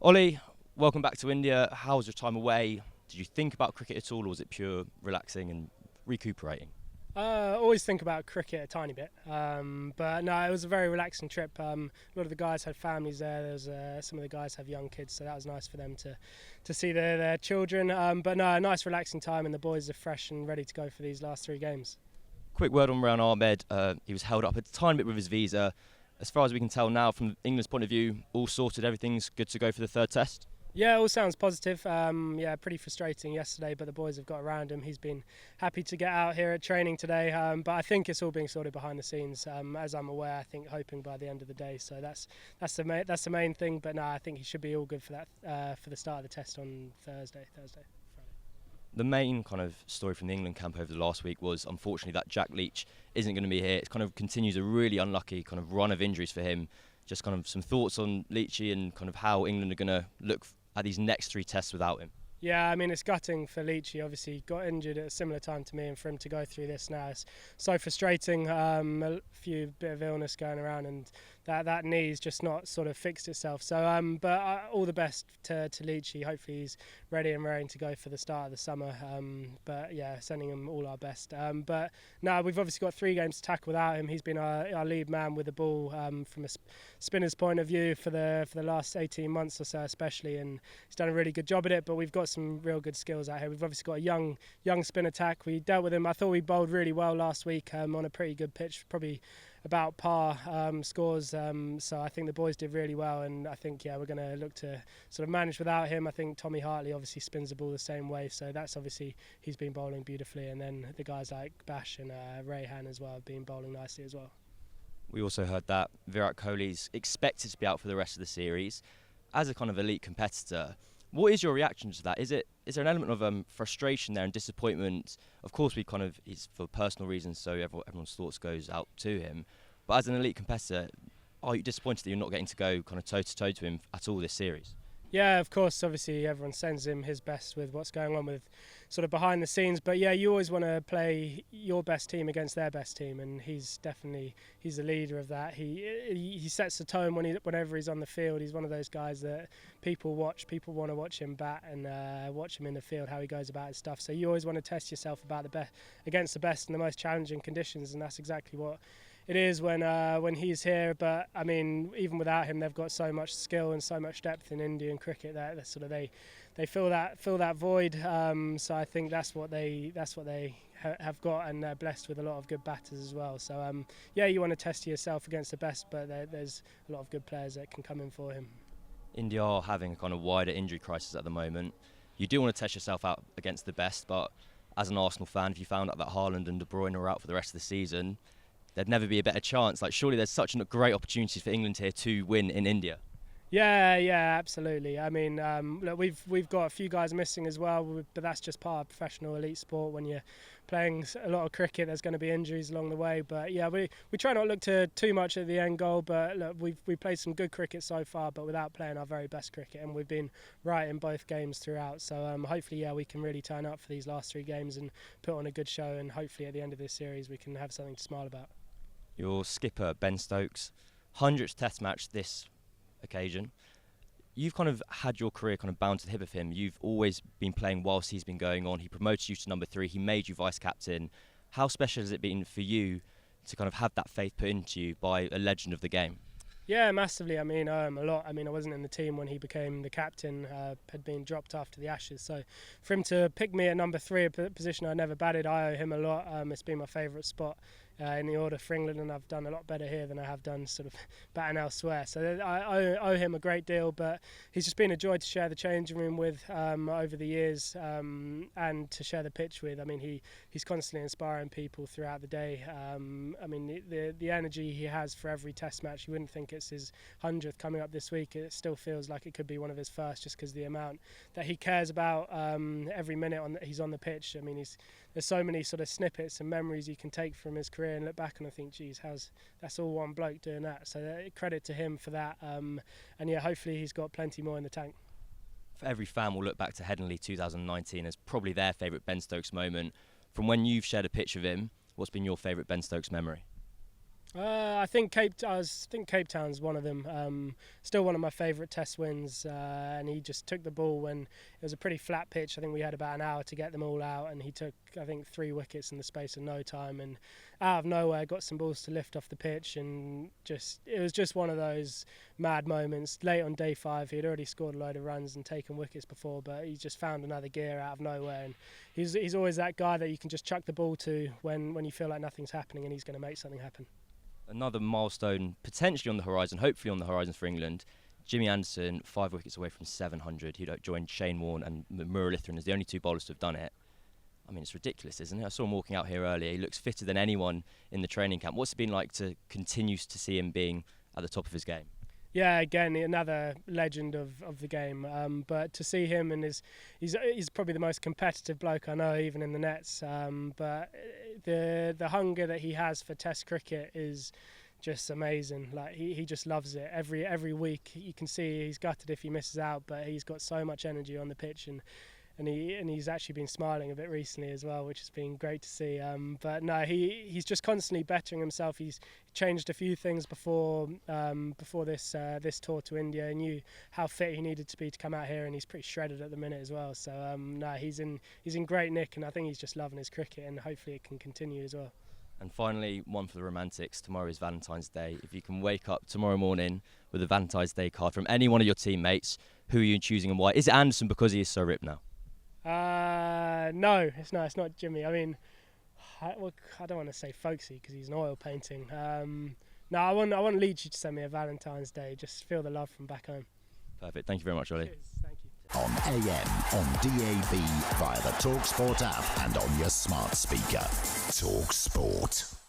Ollie, welcome back to India. How was your time away? Did you think about cricket at all, or was it pure relaxing and recuperating? Always think about cricket a tiny bit, but no, it was a very relaxing trip. A lot of the guys had families there. Some of the guys have young kids, so that was nice for them to see their children. But no, a nice relaxing time, and the boys are fresh and ready to go for these last three games. Quick word on Ryan Ahmed. He was held up a tiny bit with his visa. As far as we can tell now, from England's point of view, all sorted, everything's good to go for the third test? Yeah, all sounds positive. Pretty frustrating yesterday, but the boys have got around him. He's been happy to get out here at training today, but I think it's all being sorted behind the scenes. As I'm aware, I think hoping by the end of the day. So that's the main thing. But no, I think he should be all good for that for the start of the test on Thursday. The main kind of story from the England camp over the last week was, unfortunately, that Jack Leach isn't going to be here. It kind of continues a really unlucky kind of run of injuries for him. Just kind of some thoughts on Leachy and kind of how England are going to look at these next three tests without him. Yeah, I mean, it's gutting for Leach. He obviously got injured at a similar time to me, and for him to go through this now is so frustrating. A few bit of illness going around, and that knee's just not sort of fixed itself. So, all the best to Leachy. Hopefully he's ready and raring to go for the start of the summer. But yeah, sending him all our best. But no, we've obviously got 3 games to tackle without him. He's been our lead man with the ball from a spinner's point of view for the last 18 months or so, especially, and he's done a really good job at it. But we've got some real good skills out here. We've obviously got a young spin attack. We dealt with him. I thought we bowled really well last week on a pretty good pitch, probably about par scores. So I think the boys did really well, and I think we're going to look to sort of manage without him. I think Tommy Hartley obviously spins the ball the same way, so that's obviously he's been bowling beautifully, and then the guys like Bash and Rayhan as well have been bowling nicely as well. We also heard that Virat Kohli's expected to be out for the rest of the series. As a kind of elite competitor, what is your reaction to that? Is there an element of frustration there and disappointment? Of course, he's for personal reasons, so everyone's thoughts goes out to him. But as an elite competitor, are you disappointed that you're not getting to go kind of toe-to-toe to him at all this series? Yeah, of course, obviously everyone sends him his best with what's going on with sort of behind the scenes. But yeah, you always want to play your best team against their best team, and he's the leader of that. He sets the tone whenever he's on the field. He's one of those guys that people want to watch him bat and watch him in the field, how he goes about his stuff. So you always want to test yourself against the best in the most challenging conditions, and that's exactly what it is when he's here. But I mean, even without him, they've got so much skill and so much depth in Indian cricket that they fill that void. So I think that's what they have got, and they're blessed with a lot of good batters as well. So you want to test yourself against the best, but there's a lot of good players that can come in for him. India are having a kind of wider injury crisis at the moment. You do want to test yourself out against the best, but as an Arsenal fan, if you found out that Haaland and De Bruyne are out for the rest of the season, there'd never be a better chance. Like, surely there's such a great opportunity for England here to win in India. Yeah, absolutely. I mean, look, we've got a few guys missing as well, but that's just part of professional elite sport. When you're playing a lot of cricket, there's going to be injuries along the way. But yeah, we try not to look too much at the end goal. But look, we've played some good cricket so far, but without playing our very best cricket, and we've been right in both games throughout. So hopefully, we can really turn up for these last 3 games and put on a good show. And hopefully, at the end of this series, we can have something to smile about. Your skipper, Ben Stokes, 100th Test match this occasion. You've kind of had your career kind of bound to the hip of him. You've always been playing whilst he's been going on. He promoted you to number 3. He made you vice captain. How special has it been for you to kind of have that faith put into you by a legend of the game? Yeah, massively. I mean, a lot. I mean, I wasn't in the team when he became the captain, had been dropped after the Ashes. So for him to pick me at number 3, a position I never batted, I owe him a lot. It's been my favourite spot in the order for England, and I've done a lot better here than I have done sort of batting elsewhere. So I owe him a great deal, but he's just been a joy to share the changing room with over the years, and to share the pitch with. I mean, he's constantly inspiring people throughout the day. I mean, the energy he has for every Test match, you wouldn't think it's his 100th coming up this week. It still feels like it could be one of his first, just because the amount that he cares about every minute he's on the pitch. I mean, there's so many sort of snippets and memories you can take from his career and look back and I think, geez, that's all one bloke doing that. So credit to him for that. And yeah, hopefully he's got plenty more in the tank. For every fan will look back to Headingley 2019 as probably their favourite Ben Stokes moment. From when you've shared a pitch with him, what's been your favourite Ben Stokes memory? I think Cape Town's one of them. Still one of my favourite Test wins, and he just took the ball when it was a pretty flat pitch. I think we had about an hour to get them all out, and he took, I think, 3 wickets in the space of no time. And out of nowhere, got some balls to lift off the pitch, and it was just one of those mad moments. Late on day 5, he had already scored a load of runs and taken wickets before, but he just found another gear out of nowhere. And he's always that guy that you can just chuck the ball to when you feel like nothing's happening, and he's going to make something happen. Another milestone potentially on the horizon, hopefully on the horizon for England. Jimmy Anderson, 5 wickets away from 700. He'd joined Shane Warne and Muralitharan as the only 2 bowlers to have done it. I mean, it's ridiculous, isn't it? I saw him walking out here earlier. He looks fitter than anyone in the training camp. What's it been like to continue to see him being at the top of his game? Yeah, again, another legend of the game. But to see him, and he's probably the most competitive bloke I know, even in the nets. But the hunger that he has for Test cricket is just amazing. Like he just loves it. Every week you can see he's gutted if he misses out, but he's got so much energy on the pitch, and he's actually been smiling a bit recently as well, which has been great to see. But no, he's just constantly bettering himself. He's changed a few things before this tour to India. He knew how fit he needed to be to come out here, and he's pretty shredded at the minute as well. So no, he's in great nick, and I think he's just loving his cricket, and hopefully it can continue as well. And finally, one for the romantics. Tomorrow is Valentine's Day. If you can wake up tomorrow morning with a Valentine's Day card from any one of your teammates, who are you choosing and why? Is it Anderson because he is so ripped now? No, it's not Jimmy. I mean, I don't want to say folksy because he's an oil painting. No, I want Leach to send me a Valentine's Day. Just feel the love from back home. Perfect. Thank you very much, Ollie. Cheers. Thank you. On AM, on DAB, via the talkSPORT app and on your smart speaker. talkSPORT.